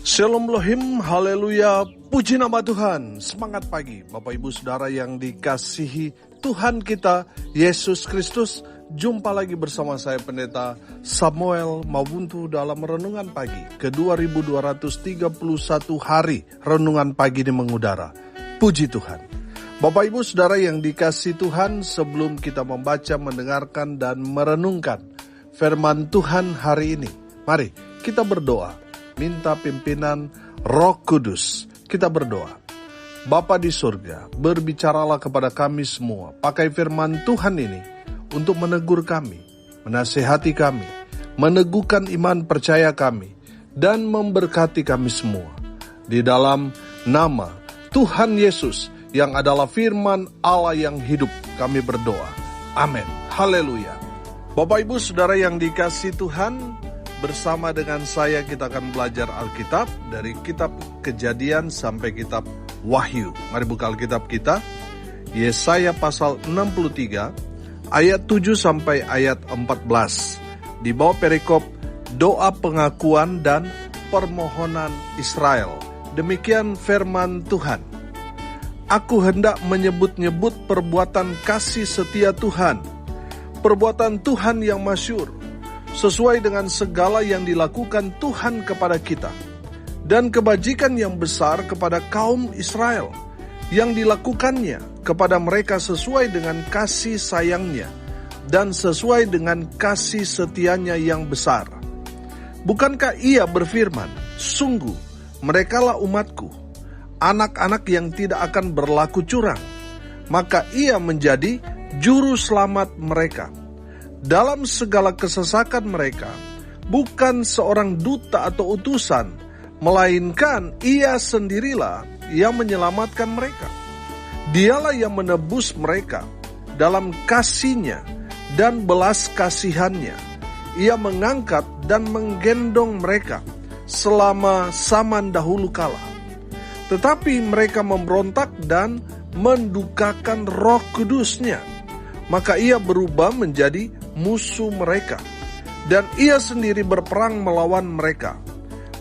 Shalom Elohim, haleluya, puji nama Tuhan. Semangat pagi Bapak Ibu Saudara yang dikasihi Tuhan kita Yesus Kristus. Jumpa lagi bersama saya Pendeta Samuel Mawuntu dalam Renungan Pagi ke 2231 hari Renungan Pagi di mengudara. Puji Tuhan. Bapak Ibu Saudara yang dikasihi Tuhan, sebelum kita membaca, mendengarkan dan merenungkan firman Tuhan hari ini, mari kita berdoa. Minta pimpinan Roh Kudus. Kita berdoa. Bapa di surga, berbicaralah kepada kami semua. Pakai firman Tuhan ini untuk menegur kami, menasihati kami, meneguhkan iman percaya kami, dan memberkati kami semua. Di dalam nama Tuhan Yesus yang adalah firman Allah yang hidup, kami berdoa. Amin. Haleluya. Bapak Ibu Saudara yang dikasihi Tuhan, bersama dengan saya kita akan belajar Alkitab dari kitab Kejadian sampai kitab Wahyu. Mari buka Alkitab kita. Yesaya pasal 63 ayat 7 sampai ayat 14. Di bawah perikop doa pengakuan dan permohonan Israel. Demikian firman Tuhan. Aku hendak menyebut-nyebut perbuatan kasih setia Tuhan, perbuatan Tuhan yang masyhur, sesuai dengan segala yang dilakukan Tuhan kepada kita, dan kebajikan yang besar kepada kaum Israel, yang dilakukannya kepada mereka sesuai dengan kasih sayangnya, dan sesuai dengan kasih setianya yang besar. Bukankah ia berfirman, sungguh merekalah umatku, anak-anak yang tidak akan berlaku curang, maka ia menjadi juru selamat mereka. Dalam segala kesesakan mereka, bukan seorang duta atau utusan, melainkan ia sendirilah yang menyelamatkan mereka. Dialah yang menebus mereka dalam kasih-Nya dan belas kasihan-Nya. Ia mengangkat dan menggendong mereka selama zaman dahulu kala. Tetapi mereka memberontak dan mendukakan Roh Kudus-Nya. Maka ia berubah menjadi musuh mereka, dan ia sendiri berperang melawan mereka.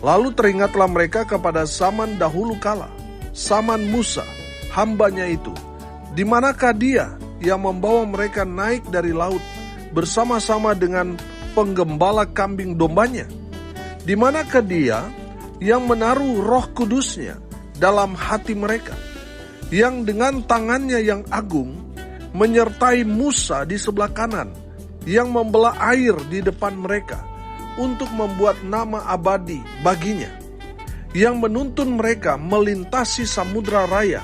Lalu teringatlah mereka kepada zaman dahulu kala, zaman Musa, hambanya itu. Di manakah dia yang membawa mereka naik dari laut bersama-sama dengan penggembala kambing dombanya? Di manakah dia yang menaruh Roh Kudus-Nya dalam hati mereka, yang dengan tangannya yang agung menyertai Musa di sebelah kanan, yang membelah air di depan mereka untuk membuat nama abadi baginya, yang menuntun mereka melintasi samudra raya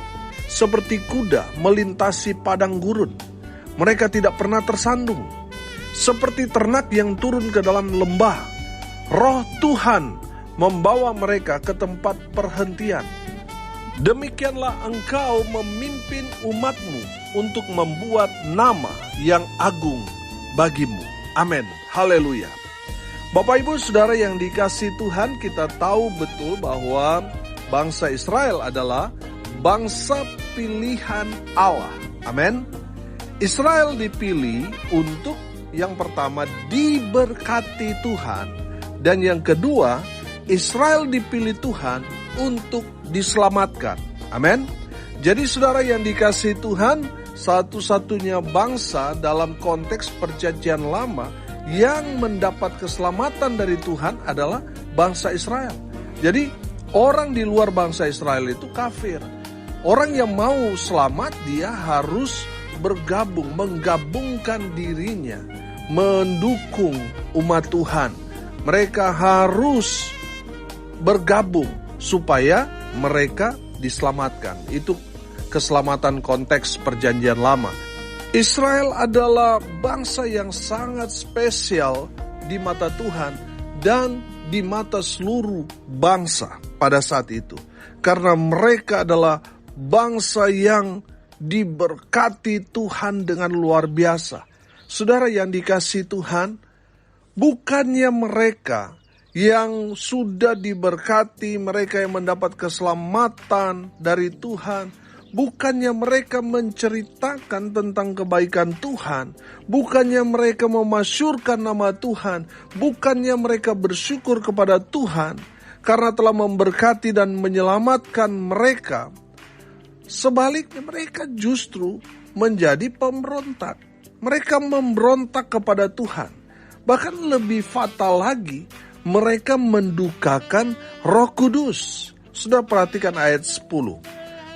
seperti kuda melintasi padang gurun. Mereka tidak pernah tersandung, seperti ternak yang turun ke dalam lembah. Roh Tuhan membawa mereka ke tempat perhentian. Demikianlah engkau memimpin umatmu untuk membuat nama yang agung bagimu. Amin. Haleluya. Bapak Ibu Saudara yang dikasihi Tuhan, kita tahu betul bahwa bangsa Israel adalah bangsa pilihan Allah. Amin. Israel dipilih untuk yang pertama diberkati Tuhan, dan yang kedua Israel dipilih Tuhan untuk diselamatkan. Amin. Jadi saudara yang dikasihi Tuhan, satu-satunya bangsa dalam konteks perjanjian lama yang mendapat keselamatan dari Tuhan adalah bangsa Israel. Jadi orang di luar bangsa Israel itu kafir. Orang yang mau selamat dia harus bergabung, menggabungkan dirinya, mendukung umat Tuhan. Mereka harus bergabung supaya mereka diselamatkan. Itu keselamatan konteks perjanjian lama. Israel adalah bangsa yang sangat spesial di mata Tuhan dan di mata seluruh bangsa pada saat itu. Karena mereka adalah bangsa yang diberkati Tuhan dengan luar biasa. Saudara yang dikasihi Tuhan, bukannya mereka yang sudah diberkati, mereka yang mendapat keselamatan dari Tuhan, bukannya mereka menceritakan tentang kebaikan Tuhan, bukannya mereka memasyurkan nama Tuhan, bukannya mereka bersyukur kepada Tuhan, karena telah memberkati dan menyelamatkan mereka. Sebaliknya mereka justru menjadi pemberontak. Mereka memberontak kepada Tuhan. Bahkan lebih fatal lagi, mereka mendukakan Roh Kudus. Sudah perhatikan ayat 10.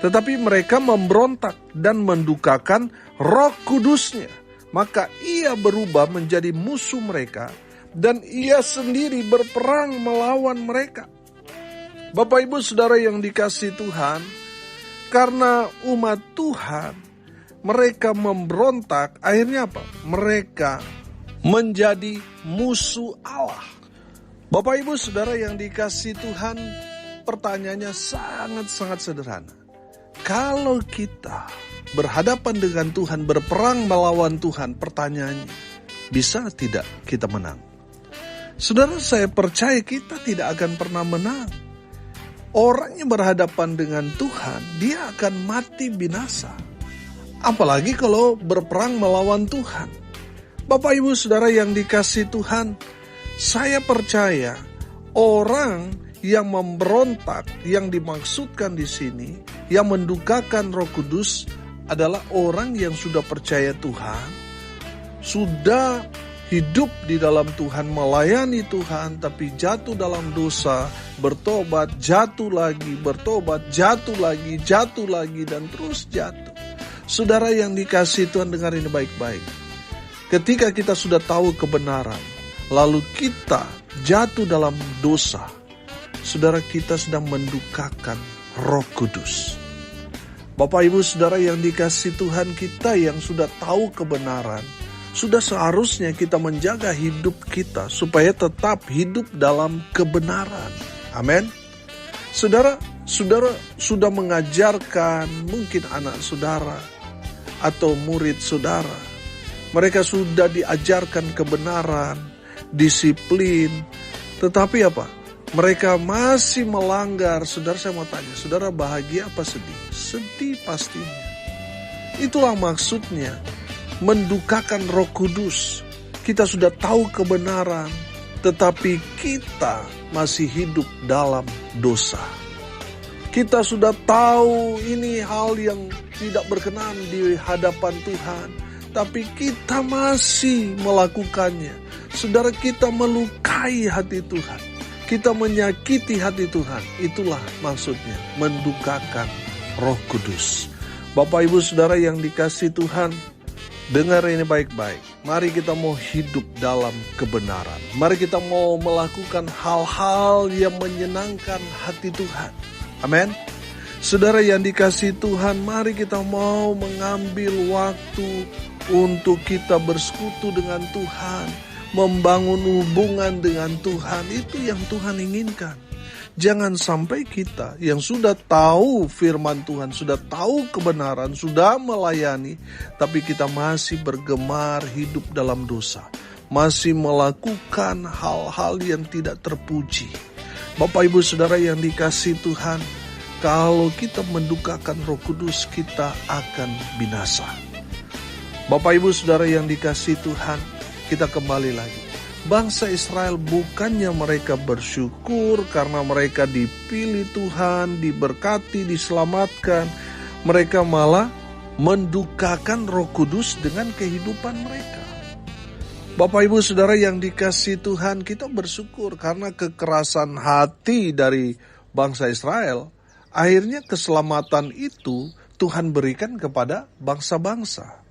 Tetapi mereka memberontak dan mendukakan Roh Kudusnya. Maka ia berubah menjadi musuh mereka dan ia sendiri berperang melawan mereka. Bapak Ibu Saudara yang dikasihi Tuhan, karena umat Tuhan mereka memberontak, akhirnya apa? Mereka menjadi musuh Allah. Bapak Ibu Saudara yang dikasihi Tuhan, pertanyaannya sangat-sangat sederhana. Kalau kita berhadapan dengan Tuhan, berperang melawan Tuhan, pertanyaannya, bisa tidak kita menang? Saudara, saya percaya kita tidak akan pernah menang. Orang yang berhadapan dengan Tuhan, dia akan mati binasa. Apalagi kalau berperang melawan Tuhan. Bapak Ibu Saudara yang dikasihi Tuhan, saya percaya orang yang memberontak yang dimaksudkan di sini, yang mendukakan Roh Kudus adalah orang yang sudah percaya Tuhan, sudah hidup di dalam Tuhan, melayani Tuhan, tapi jatuh dalam dosa, bertobat, jatuh lagi, bertobat, jatuh lagi, dan terus jatuh. Saudara yang dikasihi Tuhan, dengar ini baik-baik. Ketika kita sudah tahu kebenaran, lalu kita jatuh dalam dosa, saudara, kita sedang mendukakan Roh Kudus. Bapak Ibu Saudara yang dikasihi Tuhan, kita yang sudah tahu kebenaran, sudah seharusnya kita menjaga hidup kita supaya tetap hidup dalam kebenaran. Amin. Saudara sudah mengajarkan mungkin anak saudara atau murid saudara. Mereka sudah diajarkan kebenaran, disiplin. Tetapi apa? Mereka masih melanggar. Saudara, saya mau tanya, saudara bahagia apa sedih? Sedih pastinya. Itulah maksudnya mendukakan Roh Kudus. Kita sudah tahu kebenaran, tetapi kita masih hidup dalam dosa. Kita sudah tahu ini hal yang tidak berkenan di hadapan Tuhan, tapi kita masih melakukannya. Saudara, kita melukai hati Tuhan. Kita menyakiti hati Tuhan. Itulah maksudnya mendukakan Roh Kudus. Bapak Ibu Saudara yang dikasihi Tuhan, dengar ini baik-baik. Mari kita mau hidup dalam kebenaran. Mari kita mau melakukan hal-hal yang menyenangkan hati Tuhan. Amin. Saudara yang dikasihi Tuhan, mari kita mau mengambil waktu untuk kita bersekutu dengan Tuhan, membangun hubungan dengan Tuhan. Itu yang Tuhan inginkan. Jangan sampai kita yang sudah tahu firman Tuhan, sudah tahu kebenaran, sudah melayani, tapi kita masih bergemar hidup dalam dosa, masih melakukan hal-hal yang tidak terpuji. Bapak Ibu Saudara yang dikasihi Tuhan, kalau kita mendukakan Roh Kudus, kita akan binasa. Bapak Ibu Saudara yang dikasihi Tuhan, kita kembali lagi. Bangsa Israel bukannya mereka bersyukur karena mereka dipilih Tuhan, diberkati, diselamatkan. Mereka malah mendukakan Roh Kudus dengan kehidupan mereka. Bapak Ibu Saudara yang dikasihi Tuhan, kita bersyukur karena kekerasan hati dari bangsa Israel. Akhirnya keselamatan itu Tuhan berikan kepada bangsa-bangsa.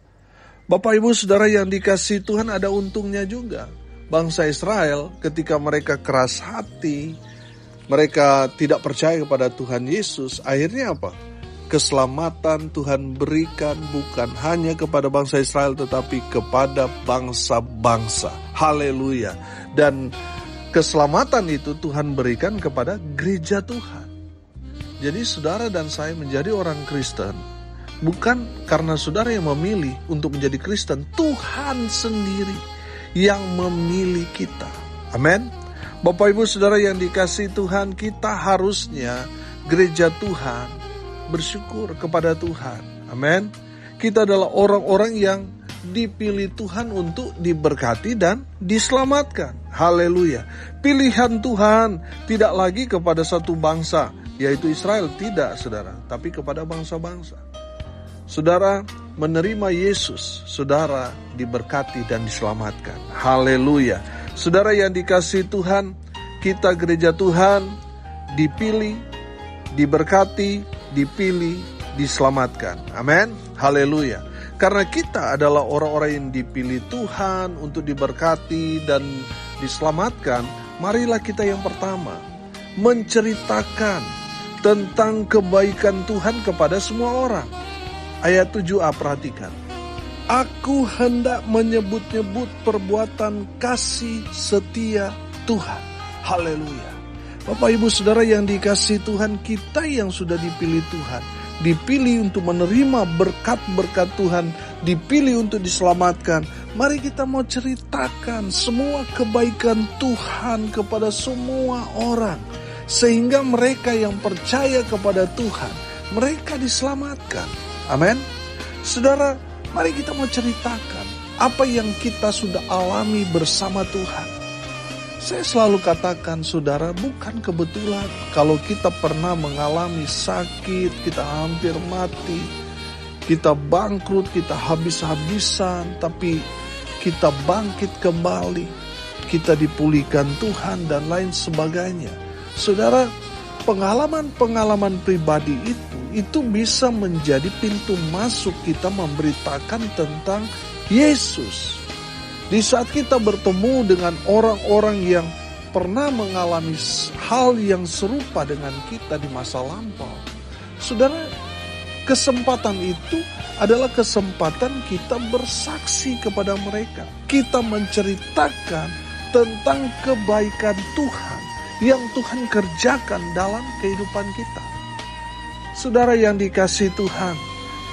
Bapak Ibu Saudara yang dikasihi Tuhan, ada untungnya juga. Bangsa Israel ketika mereka keras hati, mereka tidak percaya kepada Tuhan Yesus, akhirnya apa? Keselamatan Tuhan berikan bukan hanya kepada bangsa Israel tetapi kepada bangsa-bangsa. Haleluya. Dan keselamatan itu Tuhan berikan kepada gereja Tuhan. Jadi saudara dan saya menjadi orang Kristen bukan karena saudara yang memilih untuk menjadi Kristen, Tuhan sendiri yang memilih kita. Amin. Bapak Ibu Saudara yang dikasihi Tuhan, kita harusnya gereja Tuhan bersyukur kepada Tuhan. Amin. Kita adalah orang-orang yang dipilih Tuhan untuk diberkati dan diselamatkan. Haleluya. Pilihan Tuhan tidak lagi kepada satu bangsa, yaitu Israel, tidak saudara, tapi kepada bangsa-bangsa. Saudara menerima Yesus, saudara diberkati dan diselamatkan. Haleluya. Saudara yang dikasihi Tuhan, kita gereja Tuhan dipilih, diberkati, dipilih, diselamatkan. Amin. Haleluya. Karena kita adalah orang-orang yang dipilih Tuhan untuk diberkati dan diselamatkan, marilah kita yang pertama menceritakan tentang kebaikan Tuhan kepada semua orang. Ayat 7a, perhatikan. Aku hendak menyebut-nyebut perbuatan kasih setia Tuhan. Haleluya. Bapak Ibu Saudara yang dikasihi Tuhan, kita yang sudah dipilih Tuhan, dipilih untuk menerima berkat-berkat Tuhan, dipilih untuk diselamatkan. Mari kita mau ceritakan semua kebaikan Tuhan kepada semua orang, sehingga mereka yang percaya kepada Tuhan, mereka diselamatkan. Amin. Saudara, mari kita mau ceritakan apa yang kita sudah alami bersama Tuhan. Saya selalu katakan, saudara, bukan kebetulan kalau kita pernah mengalami sakit, kita hampir mati, kita bangkrut, kita habis-habisan, tapi kita bangkit kembali, kita dipulihkan Tuhan dan lain sebagainya. Saudara, pengalaman-pengalaman pribadi itu bisa menjadi pintu masuk kita memberitakan tentang Yesus. Di saat kita bertemu dengan orang-orang yang pernah mengalami hal yang serupa dengan kita di masa lampau, saudara, kesempatan itu adalah kesempatan kita bersaksi kepada mereka. Kita menceritakan tentang kebaikan Tuhan yang Tuhan kerjakan dalam kehidupan kita. Saudara yang dikasihi Tuhan,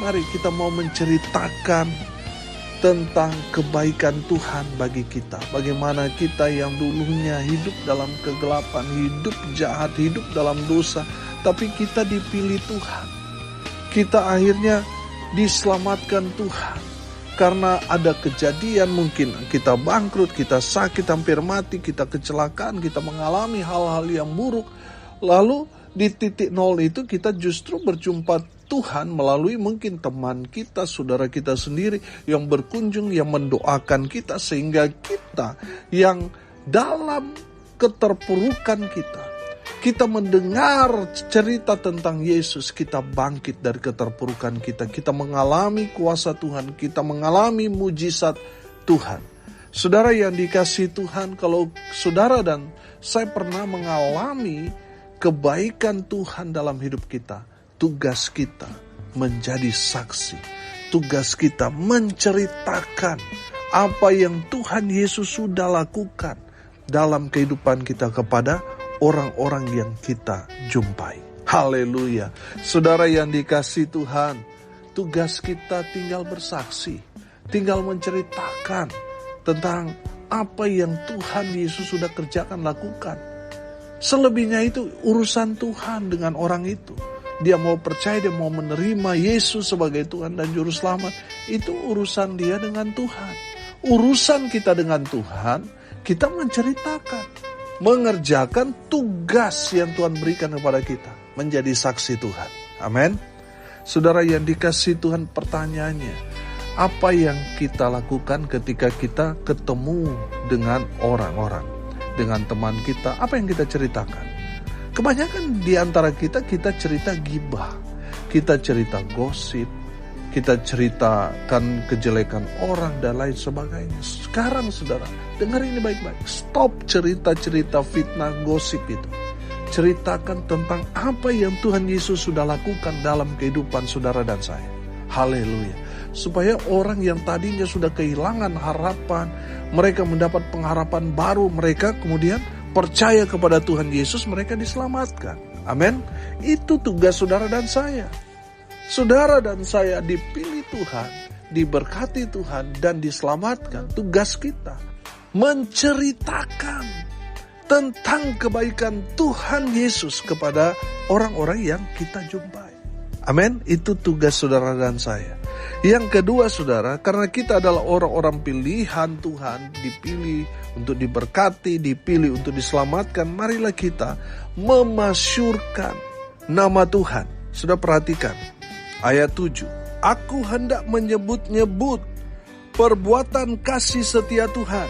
mari kita mau menceritakan tentang kebaikan Tuhan bagi kita. Bagaimana kita yang dulunya hidup dalam kegelapan, hidup jahat, hidup dalam dosa, tapi kita dipilih Tuhan. Kita akhirnya diselamatkan Tuhan. Karena ada kejadian, mungkin kita bangkrut, kita sakit, hampir mati, kita kecelakaan, kita mengalami hal-hal yang buruk. Lalu di titik nol itu kita justru berjumpa Tuhan melalui mungkin teman kita, saudara kita sendiri yang berkunjung, yang mendoakan kita, sehingga kita yang dalam keterpurukan kita mendengar cerita tentang Yesus, kita bangkit dari keterpurukan kita mengalami kuasa Tuhan, kita mengalami mujizat Tuhan. Saudara yang dikasihi Tuhan, kalau saudara dan saya pernah mengalami kebaikan Tuhan dalam hidup kita, tugas kita menjadi saksi. Tugas kita menceritakan apa yang Tuhan Yesus sudah lakukan dalam kehidupan kita kepada orang-orang yang kita jumpai. Haleluya. Saudara yang dikasihi Tuhan, tugas kita tinggal bersaksi, tinggal menceritakan tentang apa yang Tuhan Yesus sudah kerjakan, lakukan. Selebihnya itu urusan Tuhan dengan orang itu. Dia mau percaya, dia mau menerima Yesus sebagai Tuhan dan Juru Selamat, itu urusan dia dengan Tuhan. Urusan kita dengan Tuhan, kita menceritakan, mengerjakan tugas yang Tuhan berikan kepada kita, menjadi saksi Tuhan. Amin. Saudara yang dikasihi Tuhan, pertanyaannya, apa yang kita lakukan ketika kita ketemu dengan orang-orang, dengan teman kita, apa yang kita ceritakan? Kebanyakan di antara kita cerita gibah, kita cerita gosip, kita ceritakan kejelekan orang dan lain sebagainya. Sekarang saudara, dengar ini baik-baik. Stop cerita-cerita fitnah gosip itu. Ceritakan tentang apa yang Tuhan Yesus sudah lakukan dalam kehidupan saudara dan saya. Haleluya. Supaya orang yang tadinya sudah kehilangan harapan, mereka mendapat pengharapan baru, mereka kemudian percaya kepada Tuhan Yesus, mereka diselamatkan. Amin. Itu tugas saudara dan saya. Saudara dan saya dipilih Tuhan, diberkati Tuhan, dan diselamatkan. Tugas kita menceritakan tentang kebaikan Tuhan Yesus kepada orang-orang yang kita jumpai. Amin. Itu tugas saudara dan saya. Yang kedua saudara, karena kita adalah orang-orang pilihan Tuhan, dipilih untuk diberkati, dipilih untuk diselamatkan, marilah kita memasyurkan nama Tuhan. Sudah perhatikan ayat 7. Aku hendak menyebut-nyebut perbuatan kasih setia Tuhan,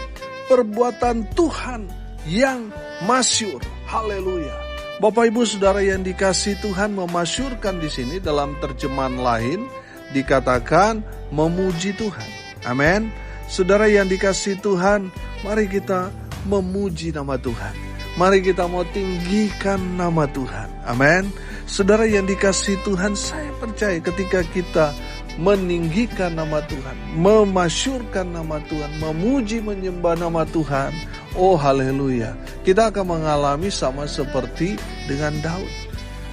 perbuatan Tuhan yang masyur. Haleluya. Bapak Ibu Saudara yang dikasihi Tuhan, memasyurkan di sini dalam terjemahan lain dikatakan memuji Tuhan. Amin. Saudara yang dikasihi Tuhan, mari kita memuji nama Tuhan. Mari kita mau tinggikan nama Tuhan. Amin. Saudara yang dikasihi Tuhan, saya percaya ketika kita meninggikan nama Tuhan, memasyurkan nama Tuhan, memuji menyembah nama Tuhan, oh haleluya, kita akan mengalami sama seperti dengan Daud.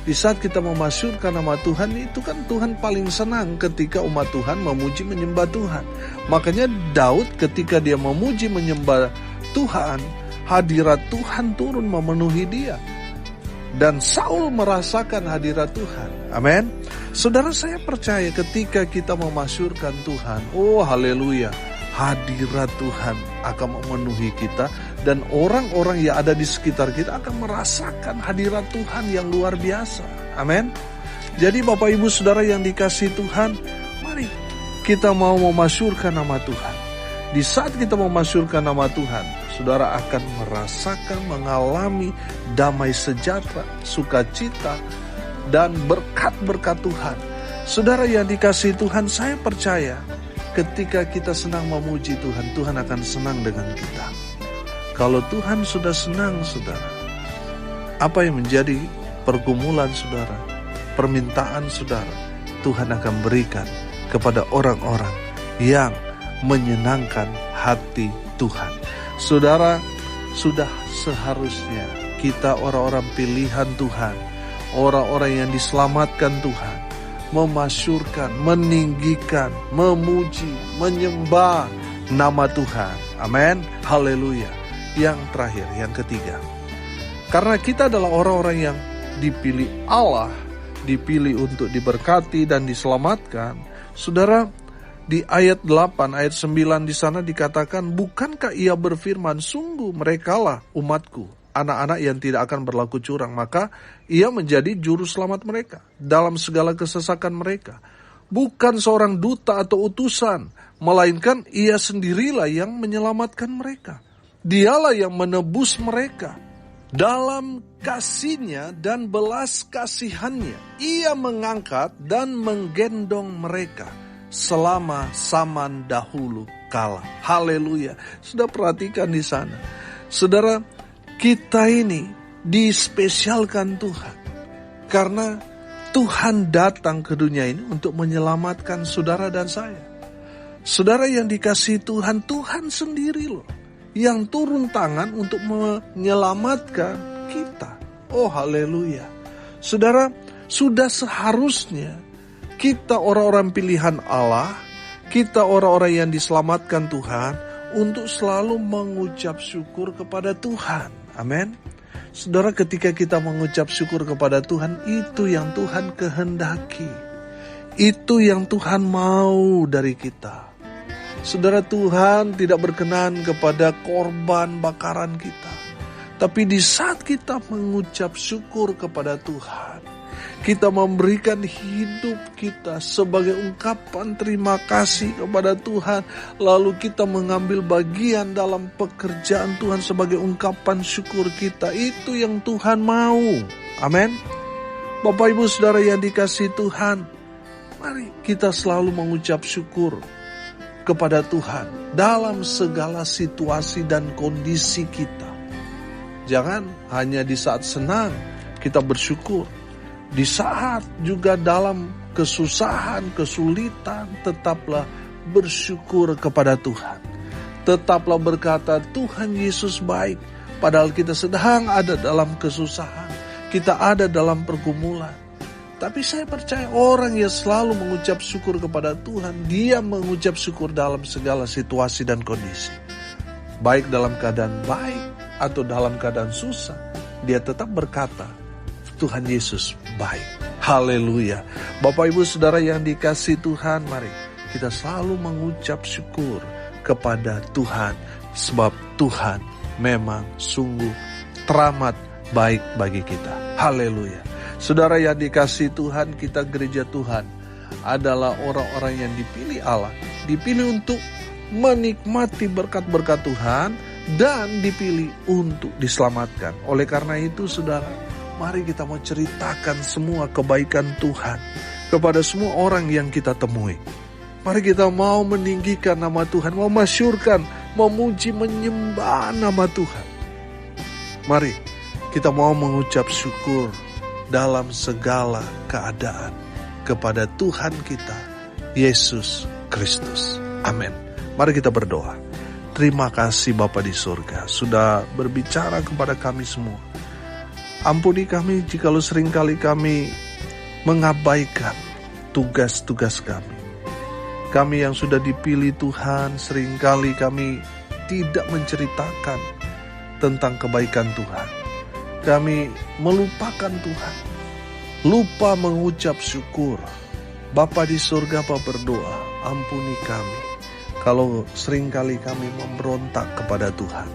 Di saat kita memasyurkan nama Tuhan, itu kan Tuhan paling senang ketika umat Tuhan memuji menyembah Tuhan. Makanya Daud ketika dia memuji menyembah Tuhan, hadirat Tuhan turun memenuhi dia. Dan Saul merasakan hadirat Tuhan. Amin. Saudara, saya percaya ketika kita memasyurkan Tuhan, oh haleluya, hadirat Tuhan akan memenuhi kita. Dan orang-orang yang ada di sekitar kita akan merasakan hadirat Tuhan yang luar biasa. Amin. Jadi Bapak Ibu Saudara yang dikasihi Tuhan, mari kita mau memasyurkan nama Tuhan. Di saat kita memasyurkan nama Tuhan, saudara akan merasakan, mengalami damai sejahtera, sukacita, dan berkat-berkat Tuhan. Saudara yang dikasihi Tuhan, saya percaya ketika kita senang memuji Tuhan, Tuhan akan senang dengan kita. Kalau Tuhan sudah senang, saudara, apa yang menjadi pergumulan saudara, permintaan saudara, Tuhan akan berikan kepada orang-orang yang menyenangkan hati Tuhan. Saudara, sudah seharusnya kita orang-orang pilihan Tuhan, orang-orang yang diselamatkan Tuhan, memasyurkan, meninggikan, memuji, menyembah nama Tuhan. Amin. Haleluya. Yang terakhir, yang ketiga, karena kita adalah orang-orang yang dipilih Allah, dipilih untuk diberkati dan diselamatkan. Saudara, di ayat 8, ayat 9 di sana dikatakan, bukankah ia berfirman, sungguh merekalah umatku, anak-anak yang tidak akan berlaku curang, maka ia menjadi juru selamat mereka dalam segala kesesakan mereka. Bukan seorang duta atau utusan, melainkan ia sendirilah yang menyelamatkan mereka. Dialah yang menebus mereka. Dalam kasihnya dan belas kasihannya, ia mengangkat dan menggendong mereka selama zaman dahulu kala. Haleluya. Sudah perhatikan di sana. Saudara, kita ini dispesialkan Tuhan. Karena Tuhan datang ke dunia ini untuk menyelamatkan saudara dan saya. Saudara yang dikasihi Tuhan, Tuhan sendiri loh yang turun tangan untuk menyelamatkan kita. Oh haleluya. Saudara, sudah seharusnya kita orang-orang pilihan Allah, kita orang-orang yang diselamatkan Tuhan, untuk selalu mengucap syukur kepada Tuhan. Amin. Saudara, ketika kita mengucap syukur kepada Tuhan, itu yang Tuhan kehendaki. Itu yang Tuhan mau dari kita. Saudara, Tuhan tidak berkenan kepada korban bakaran kita. Tapi di saat kita mengucap syukur kepada Tuhan, kita memberikan hidup kita sebagai ungkapan terima kasih kepada Tuhan. Lalu kita mengambil bagian dalam pekerjaan Tuhan sebagai ungkapan syukur kita. Itu yang Tuhan mau. Amin. Bapak Ibu Saudara yang dikasihi Tuhan, mari kita selalu mengucap syukur kepada Tuhan dalam segala situasi dan kondisi kita. Jangan hanya di saat senang kita bersyukur. Di saat juga dalam kesusahan, kesulitan, tetaplah bersyukur kepada Tuhan. Tetaplah berkata, Tuhan Yesus baik. Padahal kita sedang ada dalam kesusahan. Kita ada dalam pergumulan. Tapi saya percaya orang yang selalu mengucap syukur kepada Tuhan, dia mengucap syukur dalam segala situasi dan kondisi. Baik dalam keadaan baik atau dalam keadaan susah, dia tetap berkata, Tuhan Yesus baik. Haleluya. Bapak Ibu Saudara yang dikasihi Tuhan, mari kita selalu mengucap syukur kepada Tuhan, sebab Tuhan memang sungguh teramat baik bagi kita. Haleluya. Saudara yang dikasihi Tuhan, kita gereja Tuhan adalah orang-orang yang dipilih Allah, dipilih untuk menikmati berkat-berkat Tuhan, dan dipilih untuk diselamatkan. Oleh karena itu, saudara, mari kita mau ceritakan semua kebaikan Tuhan kepada semua orang yang kita temui. Mari kita mau meninggikan nama Tuhan, mau masyurkan, memuji, menyembah nama Tuhan. Mari kita mau mengucap syukur dalam segala keadaan kepada Tuhan kita, Yesus Kristus. Amin. Mari kita berdoa. Terima kasih Bapa di surga, sudah berbicara kepada kami semua. Ampuni kami jikalau seringkali kami mengabaikan tugas-tugas kami. Kami yang sudah dipilih Tuhan, seringkali kami tidak menceritakan tentang kebaikan Tuhan. Kami melupakan Tuhan, lupa mengucap syukur. Bapa di surga, Bapa berdoa, ampuni kami kalau seringkali kami memberontak kepada Tuhan.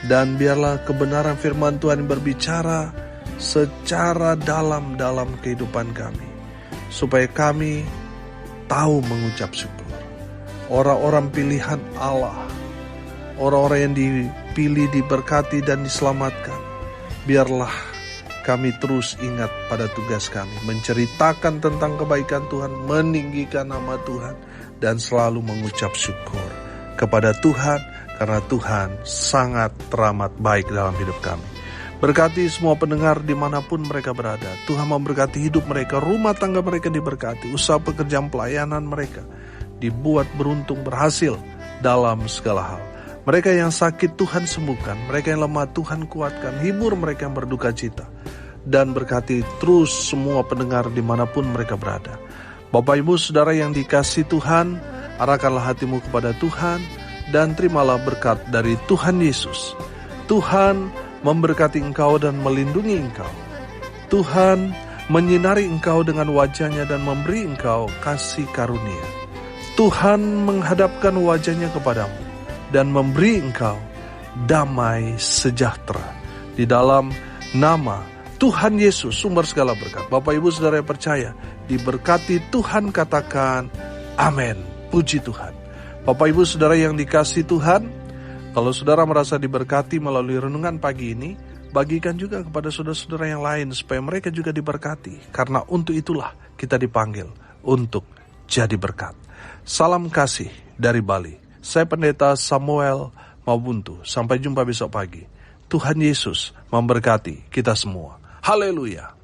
Dan biarlah kebenaran firman Tuhan berbicara secara dalam kehidupan kami, supaya kami tahu mengucap syukur. Orang-orang pilihan Allah, orang-orang yang dipilih, diberkati dan diselamatkan, biarlah kami terus ingat pada tugas kami, menceritakan tentang kebaikan Tuhan, meninggikan nama Tuhan, dan selalu mengucap syukur kepada Tuhan, karena Tuhan sangat teramat baik dalam hidup kami. Berkati semua pendengar dimanapun mereka berada. Tuhan memberkati hidup mereka, rumah tangga mereka diberkati, usaha pekerjaan pelayanan mereka dibuat beruntung, berhasil dalam segala hal. Mereka yang sakit Tuhan sembuhkan, mereka yang lemah Tuhan kuatkan, hibur mereka yang berduka cita. Dan berkati terus semua pendengar dimanapun mereka berada. Bapak Ibu Saudara yang dikasihi Tuhan, arahkanlah hatimu kepada Tuhan dan terimalah berkat dari Tuhan Yesus. Tuhan memberkati engkau dan melindungi engkau. Tuhan menyinari engkau dengan wajah-Nya dan memberi engkau kasih karunia. Tuhan menghadapkan wajah-Nya kepadamu dan memberi engkau damai sejahtera. Di dalam nama Tuhan Yesus, sumber segala berkat. Bapak Ibu Saudara yang percaya, diberkati Tuhan, katakan amin. Puji Tuhan. Bapak Ibu Saudara yang dikasihi Tuhan, kalau saudara merasa diberkati melalui renungan pagi ini, bagikan juga kepada saudara-saudara yang lain supaya mereka juga diberkati. Karena untuk itulah kita dipanggil untuk jadi berkat. Salam kasih dari Bali. Saya Pendeta Samuel Mabuntu. Sampai jumpa besok pagi. Tuhan Yesus memberkati kita semua. Haleluya.